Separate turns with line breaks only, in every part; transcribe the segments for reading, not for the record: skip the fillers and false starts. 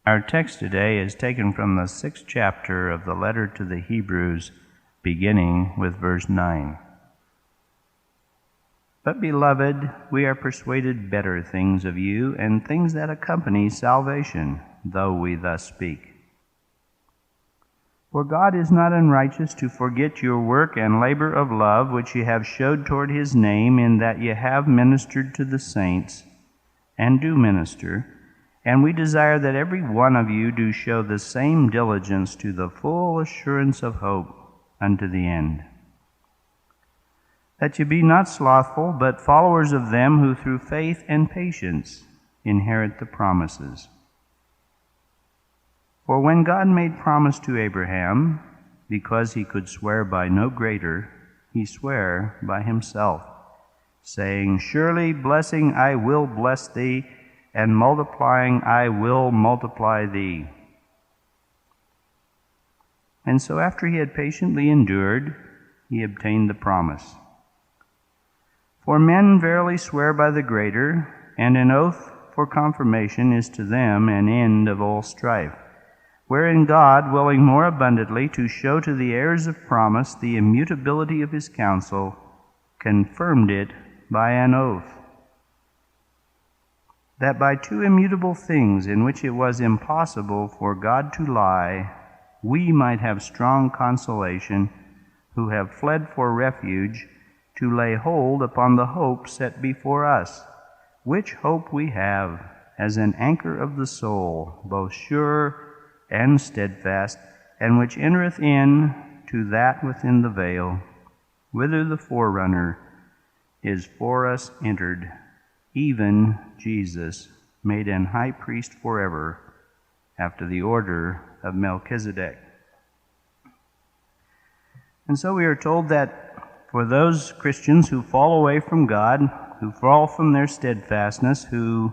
Our text today is taken from the 6th chapter of the letter to the Hebrews, beginning with verse 9. But, beloved, we are persuaded better things of you, and things that accompany salvation, though we thus speak. For God is not unrighteous to forget your work and labor of love, which ye have showed toward his name, in that ye have ministered to the saints, and do minister. And we desire that every one of you do show the same diligence to the full assurance of hope unto the end. That ye be not slothful, but followers of them who through faith and patience inherit the promises. For when God made promise to Abraham, because he could swear by no greater, he sware by himself, saying, Surely blessing I will bless thee, and multiplying I will multiply thee. And so after he had patiently endured, he obtained the promise. For men verily swear by the greater, and an oath for confirmation is to them an end of all strife, wherein God, willing more abundantly to show to the heirs of promise the immutability of his counsel, confirmed it by an oath, that by two immutable things in which it was impossible for God to lie, we might have strong consolation, who have fled for refuge, to lay hold upon the hope set before us, which hope we have as an anchor of the soul, both sure and steadfast, and which entereth in to that within the veil, whither the forerunner is for us entered, even Jesus, made an high priest forever, after the order of Melchizedek. And so we are told that for those Christians who fall away from God, who fall from their steadfastness, who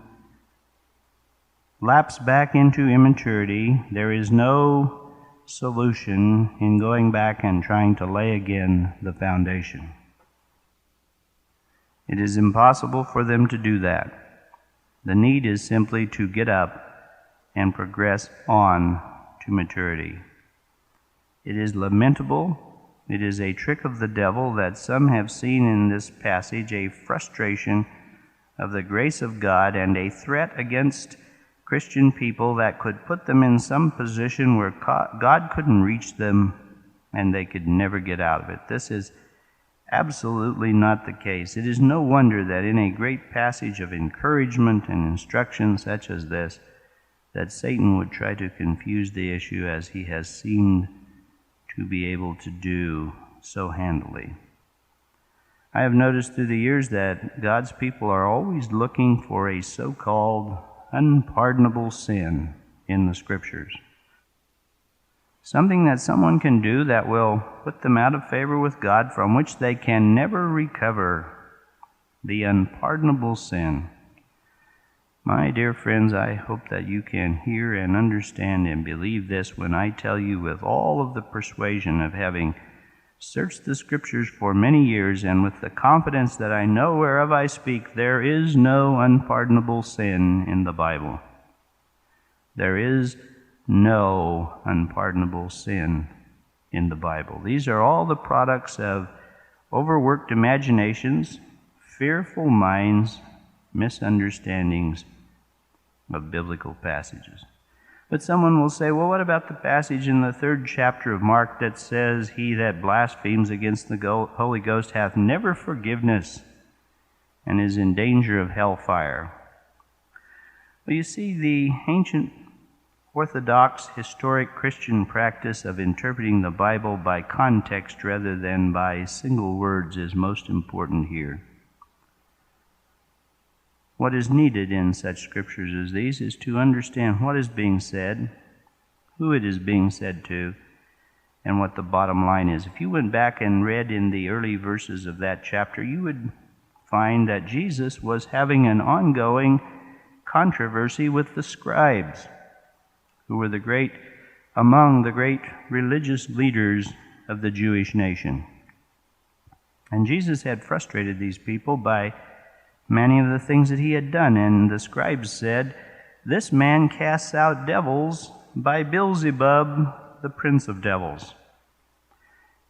lapse back into immaturity, there is no solution in going back and trying to lay again the foundation. It is impossible for them to do that. The need is simply to get up and progress on to maturity. It is lamentable. It is a trick of the devil that some have seen in this passage a frustration of the grace of God and a threat against Christian people that could put them in some position where God couldn't reach them and they could never get out of it. This is absolutely not the case. It is no wonder that in a great passage of encouragement and instruction such as this, that Satan would try to confuse the issue as he has seemed to be able to do so handily. I have noticed through the years that God's people are always looking for a so-called unpardonable sin in the Scriptures. Something that someone can do that will put them out of favor with God, from which they can never recover. The unpardonable sin. My dear friends, I hope that you can hear and understand and believe this when I tell you with all of the persuasion of having searched the Scriptures for many years, and with the confidence that I know whereof I speak, there is no unpardonable sin in the Bible. There is no unpardonable sin in the Bible. These are all the products of overworked imaginations, fearful minds, misunderstandings of biblical passages. But someone will say, well, what about the passage in the 3rd chapter of Mark that says, He that blasphemes against the Holy Ghost hath never forgiveness and is in danger of hellfire? Well, you see, the ancient Orthodox historic Christian practice of interpreting the Bible by context rather than by single words is most important here. What is needed in such scriptures as these is to understand what is being said, who it is being said to, and what the bottom line is. If you went back and read in the early verses of that chapter, you would find that Jesus was having an ongoing controversy with the scribes, who were among the great religious leaders of the Jewish nation. And Jesus had frustrated these people by many of the things that he had done. And the scribes said, this man casts out devils by Beelzebub, the prince of devils.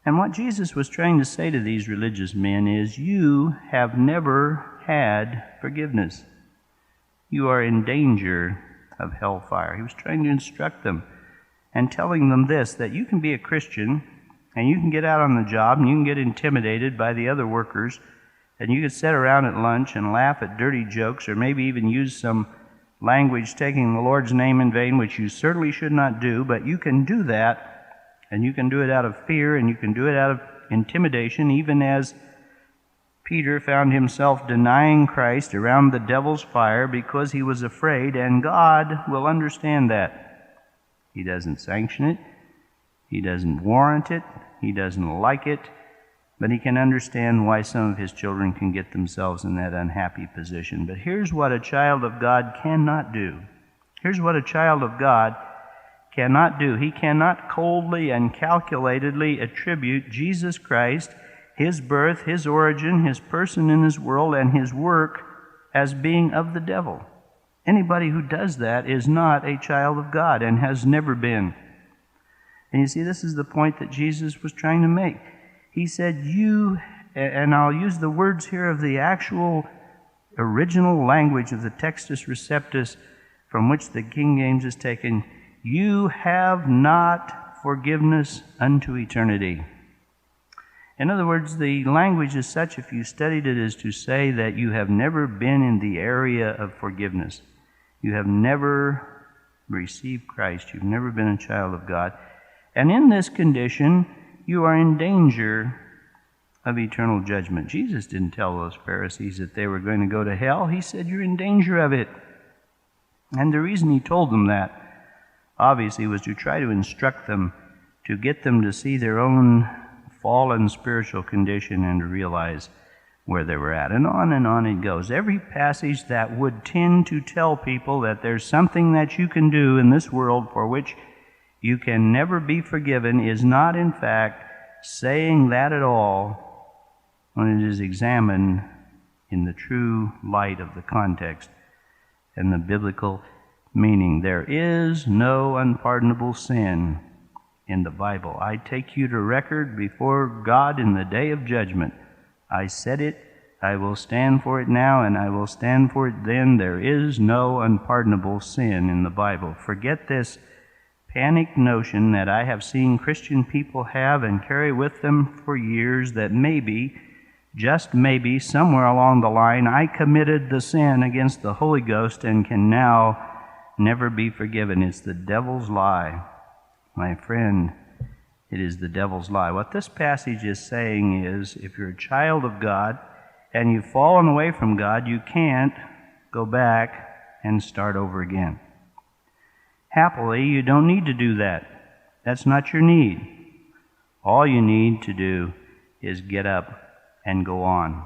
And what Jesus was trying to say to these religious men is, you have never had forgiveness. You are in danger of hellfire. He was trying to instruct them and telling them this, that you can be a Christian and you can get out on the job and you can get intimidated by the other workers and you can sit around at lunch and laugh at dirty jokes or maybe even use some language taking the Lord's name in vain, which you certainly should not do, but you can do that, and you can do it out of fear and you can do it out of intimidation, even as Peter found himself denying Christ around the devil's fire because he was afraid, and God will understand that. He doesn't sanction it, He doesn't warrant it, He doesn't like it, but He can understand why some of His children can get themselves in that unhappy position. But here's what a child of God cannot do. Here's what a child of God cannot do. He cannot coldly and calculatedly attribute Jesus Christ, His birth, His origin, His person in this world, and His work as being of the devil. Anybody who does that is not a child of God and has never been. And you see, this is the point that Jesus was trying to make. He said, you, and I'll use the words here of the actual original language of the Textus Receptus from which the King James is taken, you have not forgiveness unto eternity. In other words, the language is such, if you studied it, as to say that you have never been in the area of forgiveness. You have never received Christ. You've never been a child of God. And in this condition, you are in danger of eternal judgment. Jesus didn't tell those Pharisees that they were going to go to hell. He said, you're in danger of it. And the reason He told them that, obviously, was to try to instruct them, to get them to see their own fallen spiritual condition and to realize where they were at. And on it goes. Every passage that would tend to tell people that there's something that you can do in this world for which you can never be forgiven is not, in fact, saying that at all when it is examined in the true light of the context and the biblical meaning. There is no unpardonable sin in the Bible. I take you to record before God in the day of judgment. I said it, I will stand for it now, and I will stand for it then. There is no unpardonable sin in the Bible. Forget this panicked notion that I have seen Christian people have and carry with them for years, that maybe, just maybe, somewhere along the line, I committed the sin against the Holy Ghost and can now never be forgiven. It's the devil's lie. My friend, it is the devil's lie. What this passage is saying is, if you're a child of God and you've fallen away from God, you can't go back and start over again. Happily, you don't need to do that. That's not your need. All you need to do is get up and go on.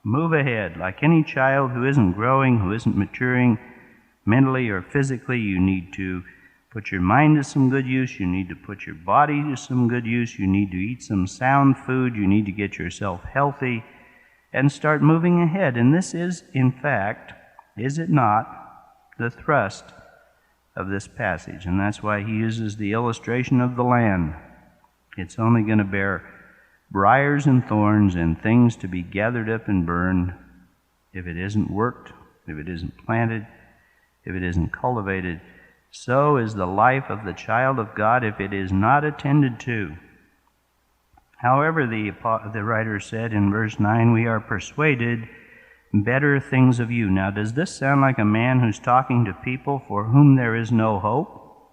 Move ahead. Like any child who isn't growing, who isn't maturing mentally or physically, you need to put your mind to some good use. You need to put your body to some good use. You need to eat some sound food. You need to get yourself healthy and start moving ahead. And this is, in fact, is it not, the thrust of this passage. And that's why he uses the illustration of the land. It's only going to bear briars and thorns and things to be gathered up and burned if it isn't worked, if it isn't planted, if it isn't cultivated. So is the life of the child of God if it is not attended to. However, the writer said in verse 9, we are persuaded better things of you. Now, does this sound like a man who's talking to people for whom there is no hope?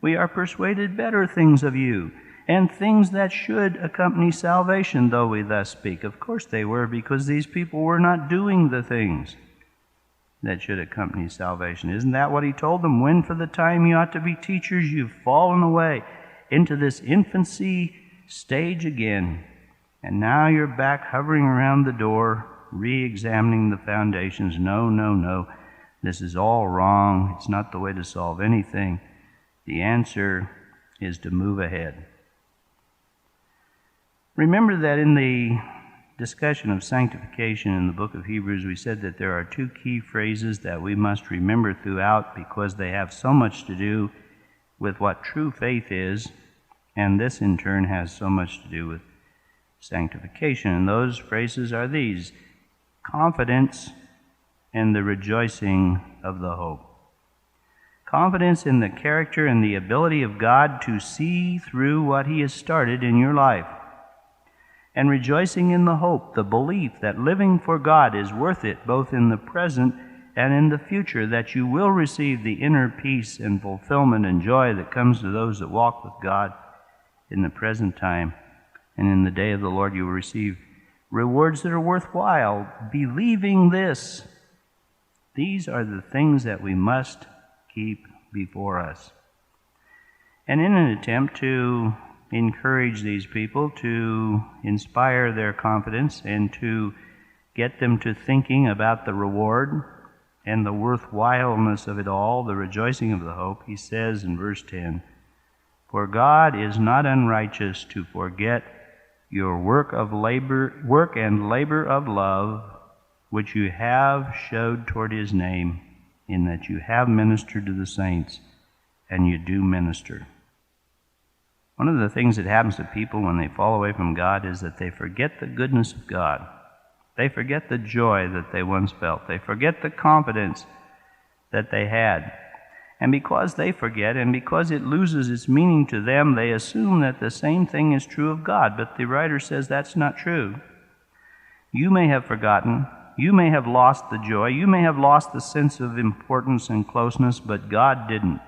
We are persuaded better things of you, and things that should accompany salvation, though we thus speak. Of course they were, because these people were not doing the things that should accompany salvation. Isn't that what he told them? When for the time you ought to be teachers, you've fallen away into this infancy stage again. And now you're back hovering around the door, re-examining the foundations. No. This is all wrong. It's not the way to solve anything. The answer is to move ahead. Remember that in the discussion of sanctification in the book of Hebrews, we said that there are two key phrases that we must remember throughout because they have so much to do with what true faith is, and this in turn has so much to do with sanctification. And those phrases are these: confidence and the rejoicing of the hope. Confidence in the character and the ability of God to see through what He has started in your life. And rejoicing in the hope, the belief that living for God is worth it both in the present and in the future, that you will receive the inner peace and fulfillment and joy that comes to those that walk with God in the present time. And in the day of the Lord you will receive rewards that are worthwhile. Believing this, these are the things that we must keep before us. And in an attempt to encourage these people, to inspire their confidence, and to get them to thinking about the reward and the worthwhileness of it all, the rejoicing of the hope, he says in verse 10, "For God is not unrighteous to forget your work and labor of love, which you have showed toward His name, in that you have ministered to the saints, and you do minister." One of the things that happens to people when they fall away from God is that they forget the goodness of God. They forget the joy that they once felt. They forget the confidence that they had. And because they forget, and because it loses its meaning to them, they assume that the same thing is true of God. But the writer says that's not true. You may have forgotten. You may have lost the joy. You may have lost the sense of importance and closeness, but God didn't.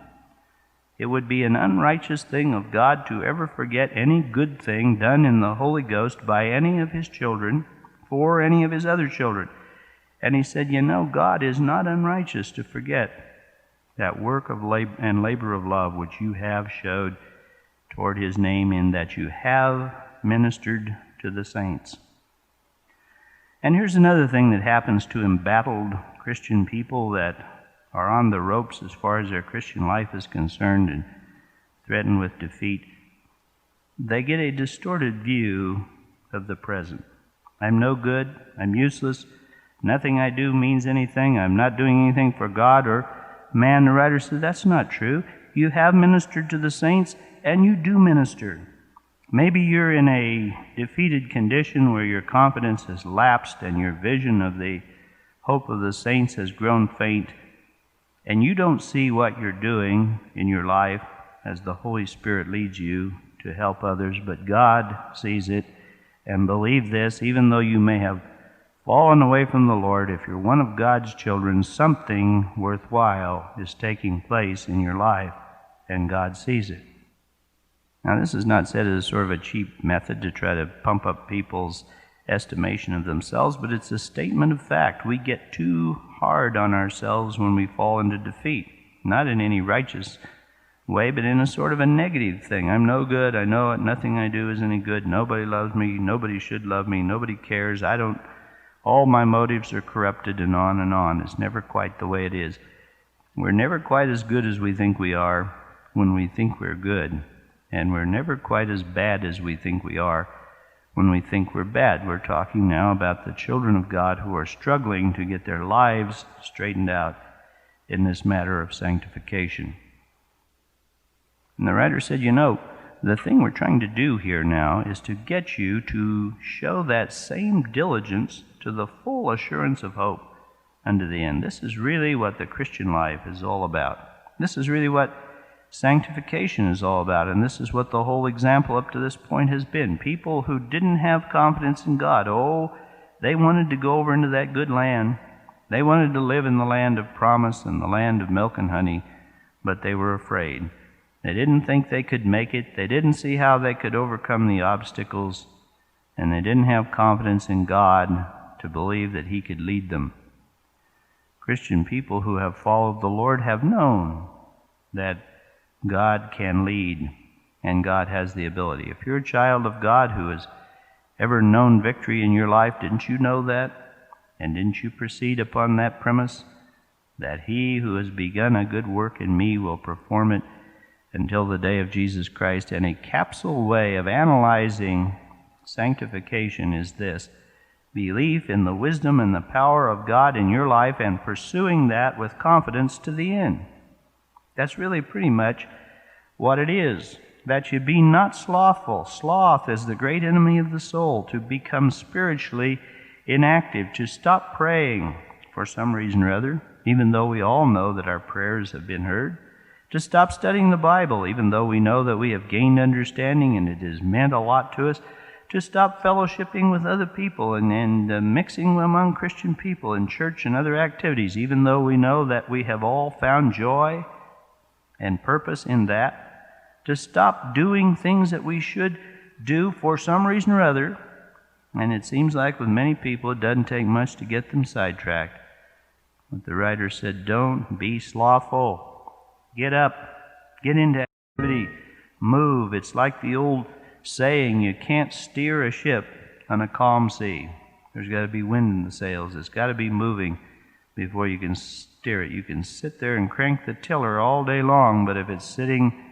It would be an unrighteous thing of God to ever forget any good thing done in the Holy Ghost by any of His children, for any of His other children. And he said, God is not unrighteous to forget that work of labor of love which you have showed toward His name, in that you have ministered to the saints. And here's another thing that happens to embattled Christian people that are on the ropes as far as their Christian life is concerned and threatened with defeat. They get a distorted view of the present. I'm no good. I'm useless. Nothing I do means anything. I'm not doing anything for God or man. The writer says that's not true. You have ministered to the saints, and you do minister. Maybe you're in a defeated condition where your confidence has lapsed and your vision of the hope of the saints has grown faint, and you don't see what you're doing in your life as the Holy Spirit leads you to help others, but God sees it. And believe this, even though you may have fallen away from the Lord, if you're one of God's children, something worthwhile is taking place in your life, and God sees it. Now, this is not said as sort of a cheap method to try to pump up people's estimation of themselves, but it's a statement of fact. We get too hard on ourselves when we fall into defeat, not in any righteous way, but in a sort of a negative thing. I'm no good. I know it. Nothing I do is any good. Nobody loves me. Nobody should love me. Nobody cares. All my motives are corrupted, and on and on. It's never quite the way it is. We're never quite as good as we think we are when we think we're good. And we're never quite as bad as we think we are when we think we're bad. We're talking now about the children of God who are struggling to get their lives straightened out in this matter of sanctification. And the writer said, the thing we're trying to do here now is to get you to show that same diligence to the full assurance of hope unto the end. This is really what the Christian life is all about. This is really what sanctification is all about, and this is what the whole example up to this point has been. People who didn't have confidence in God, they wanted to go over into that good land. They wanted to live in the land of promise and the land of milk and honey, but they were afraid. They didn't think they could make it. They didn't see how they could overcome the obstacles, and they didn't have confidence in God to believe that He could lead them. Christian people who have followed the Lord have known that God can lead, and God has the ability. If you're a child of God who has ever known victory in your life, didn't you know that? And didn't you proceed upon that premise? That He who has begun a good work in me will perform it until the day of Jesus Christ. And a capsule way of analyzing sanctification is this: belief in the wisdom and the power of God in your life and pursuing that with confidence to the end. That's really pretty much what it is. That you be not slothful. Sloth is the great enemy of the soul, to become spiritually inactive, to stop praying for some reason or other, even though we all know that our prayers have been heard, to stop studying the Bible, even though we know that we have gained understanding and it has meant a lot to us, to stop fellowshipping with other people and mixing among Christian people in church and other activities, even though we know that we have all found joy and purpose in that, to stop doing things that we should do for some reason or other. And it seems like with many people it doesn't take much to get them sidetracked. But the writer said, don't be slothful. Get up, get into activity, move. It's like the old saying, you can't steer a ship on a calm sea. There's got to be wind in the sails. It's got to be moving before you can steer it. You can sit there and crank the tiller all day long, but if it's sitting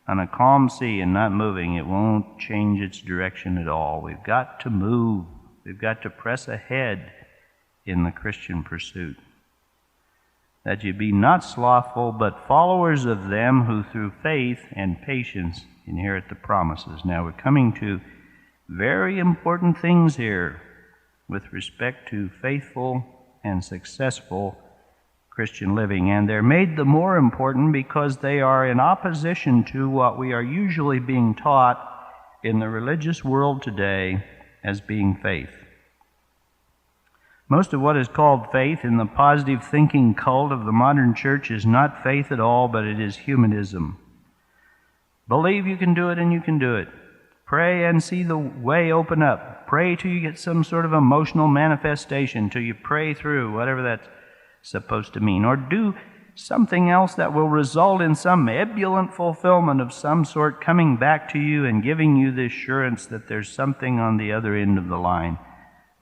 on a calm sea and not moving, it won't change its direction at all. We've got to move. We've got to press ahead in the Christian pursuit. That you be not slothful, but followers of them who through faith and patience inherit the promises. Now we're coming to very important things here with respect to faithful and successful Christian living, and they're made the more important because they are in opposition to what we are usually being taught in the religious world today as being faith. Most of what is called faith in the positive thinking cult of the modern church is not faith at all, but it is humanism. Believe you can do it and you can do it. Pray and see the way open up. Pray till you get some sort of emotional manifestation, till you pray through whatever that's supposed to mean. Or do something else that will result in some ebullient fulfillment of some sort coming back to you and giving you the assurance that there's something on the other end of the line.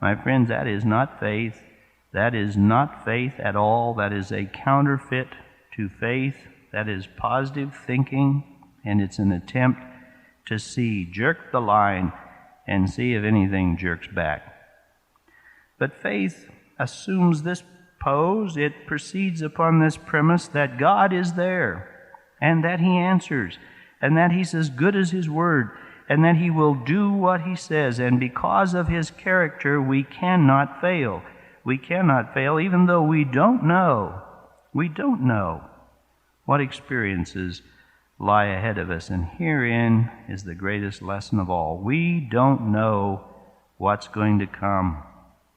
My friends, that is not faith. That is not faith at all. That is a counterfeit to faith. That is positive thinking, and it's an attempt to jerk the line and see if anything jerks back. But faith assumes this pose. It proceeds upon this premise that God is there, and that He answers, and that He's as good as His Word, and that He will do what He says. And because of His character, we cannot fail. We cannot fail, even though we don't know what experiences lie ahead of us. And herein is the greatest lesson of all. We don't know what's going to come.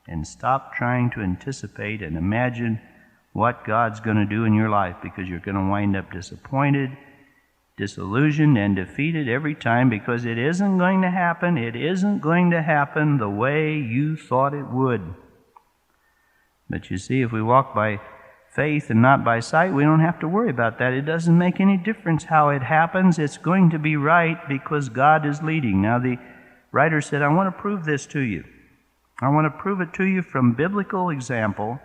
And stop trying to anticipate and imagine what God's going to do in your life, because you're going to wind up disappointed, disillusioned, and defeated every time, because it isn't going to happen. It isn't going to happen the way you thought it would. But you see, if we walk by faith and not by sight, we don't have to worry about that. It doesn't make any difference how it happens. It's going to be right because God is leading. Now the writer said, I want to prove this to you. I want to prove it to you from biblical example.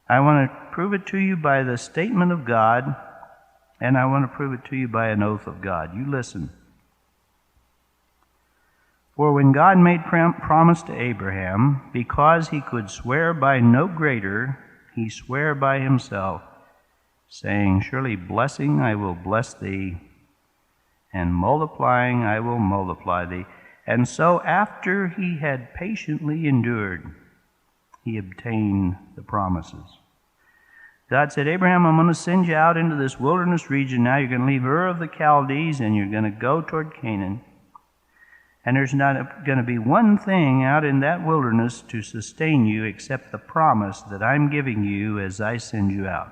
I want to prove it to you by the statement of God, and I want to prove it to you by an oath of God. You listen. For when God made promise to Abraham, because he could swear by no greater, he sware by himself, saying, surely blessing I will bless thee, and multiplying I will multiply thee. And so after he had patiently endured, he obtained the promises. God said, Abraham, I'm going to send you out into this wilderness region now. You're going to leave Ur of the Chaldees and you're going to go toward Canaan. And there's not going to be one thing out in that wilderness to sustain you except the promise that I'm giving you as I send you out.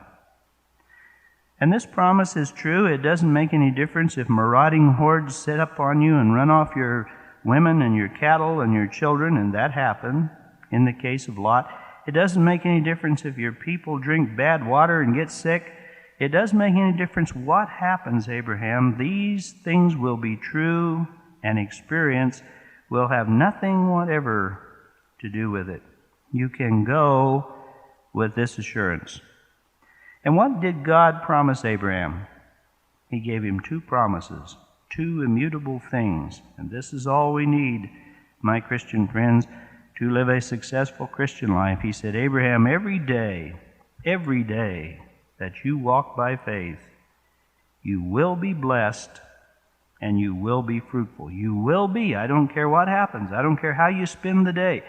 And this promise is true. It doesn't make any difference if marauding hordes set up on you and run off your women and your cattle and your children, and that happened in the case of Lot. It doesn't make any difference if your people drink bad water and get sick. It doesn't make any difference what happens, Abraham. These things will be true, and experience will have nothing whatever to do with it. You can go with this assurance. And what did God promise Abraham? He gave him two promises. Two immutable things. And this is all we need, my Christian friends, to live a successful Christian life. He said, Abraham, every day that you walk by faith, you will be blessed and you will be fruitful. You will be. I don't care what happens. I don't care how you spend the day.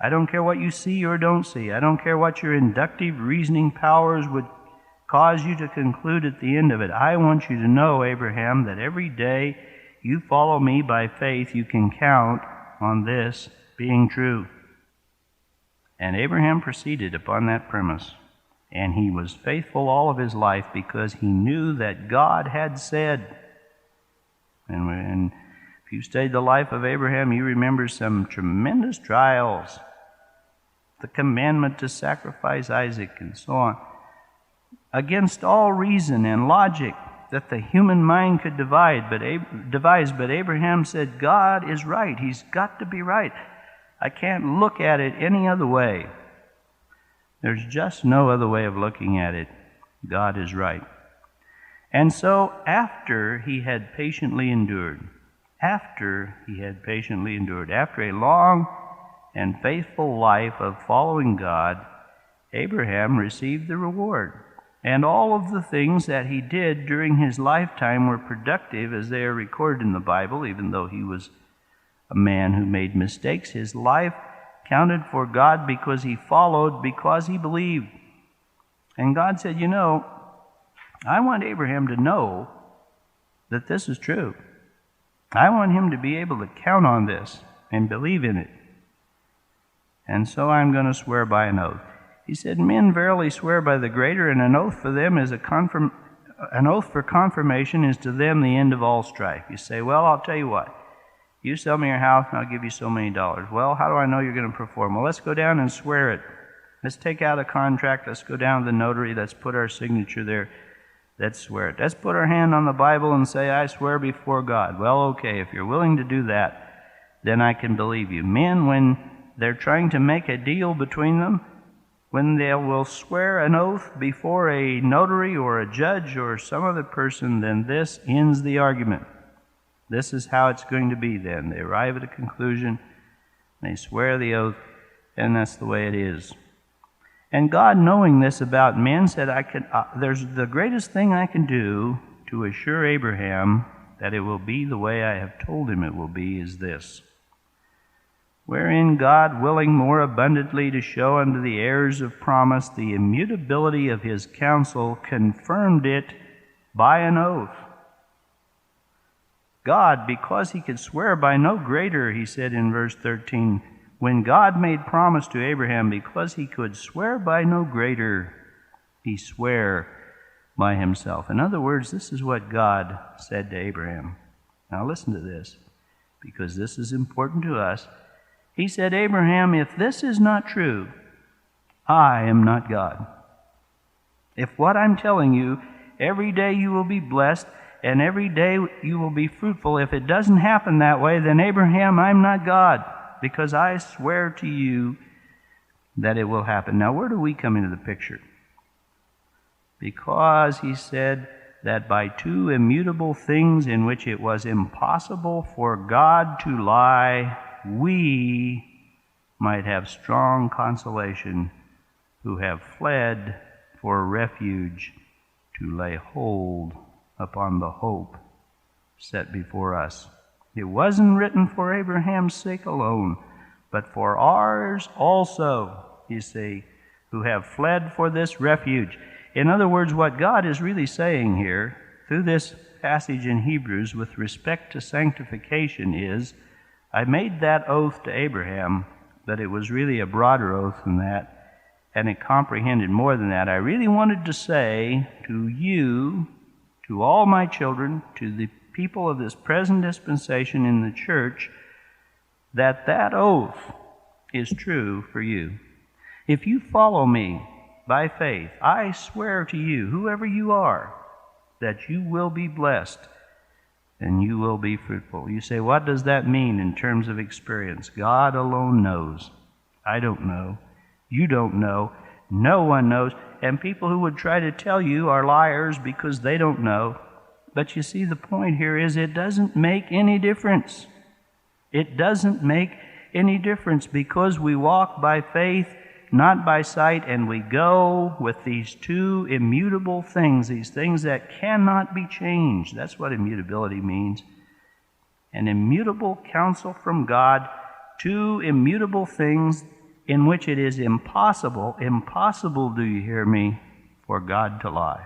I don't care what you see or don't see. I don't care what your inductive reasoning powers would cause you to conclude at the end of it. I want you to know, Abraham, that every day you follow me by faith, you can count on this being true. And Abraham proceeded upon that premise, and he was faithful all of his life because he knew that God had said. And if you studied the life of Abraham, you remember some tremendous trials, the commandment to sacrifice Isaac and so on, against all reason and logic that the human mind could devise. But Abraham said, God is right. He's got to be right. I can't look at it any other way. There's just no other way of looking at it. God is right. And so after he had patiently endured, after a long and faithful life of following God, Abraham received the reward. And all of the things that he did during his lifetime were productive as they are recorded in the Bible. Even though he was a man who made mistakes, his life counted for God because he followed, because he believed. And God said, I want Abraham to know that this is true. I want him to be able to count on this and believe in it. And so I'm going to swear by an oath. He said, men verily swear by the greater, and an oath for them is an oath for confirmation is to them the end of all strife. You say, well, I'll tell you what. You sell me your house and I'll give you so many dollars. Well, how do I know you're going to perform? Well, let's go down and swear it. Let's take out a contract. Let's go down to the notary. Let's put our signature there. Let's swear it. Let's put our hand on the Bible and say, I swear before God. Well, okay, if you're willing to do that, then I can believe you. Men, when they're trying to make a deal between them, when they will swear an oath before a notary or a judge or some other person, then this ends the argument. This is how it's going to be then. They arrive at a conclusion, they swear the oath, and that's the way it is. And God, knowing this about men, said, there's the greatest thing I can do to assure Abraham that it will be the way I have told him it will be is this. Wherein God, willing more abundantly to show unto the heirs of promise the immutability of his counsel, confirmed it by an oath. God, because he could swear by no greater, he said in verse 13, when God made promise to Abraham, because he could swear by no greater, he sware by himself. In other words, this is what God said to Abraham. Now listen to this, because this is important to us. He said, Abraham, if this is not true, I am not God. If what I'm telling you, every day you will be blessed and every day you will be fruitful, if it doesn't happen that way, then Abraham, I'm not God, because I swear to you that it will happen. Now, where do we come into the picture? Because he said that by two immutable things in which it was impossible for God to lie, we might have strong consolation who have fled for refuge to lay hold upon the hope set before us. It wasn't written for Abraham's sake alone, but for ours also, you see, who have fled for this refuge. In other words, what God is really saying here through this passage in Hebrews with respect to sanctification is, I made that oath to Abraham, but it was really a broader oath than that, and it comprehended more than that. I really wanted to say to you, to all my children, to the people of this present dispensation in the church, that that oath is true for you. If you follow me by faith, I swear to you, whoever you are, that you will be blessed and you will be fruitful. You say, what does that mean in terms of experience? God alone knows. I don't know. You don't know. No one knows. And people who would try to tell you are liars because they don't know. But you see, the point here is it doesn't make any difference. It doesn't make any difference because we walk by faith, not by sight, and we go with these two immutable things, these things that cannot be changed. That's what immutability means. An immutable counsel from God, two immutable things in which it is impossible, do you hear me, for God to lie.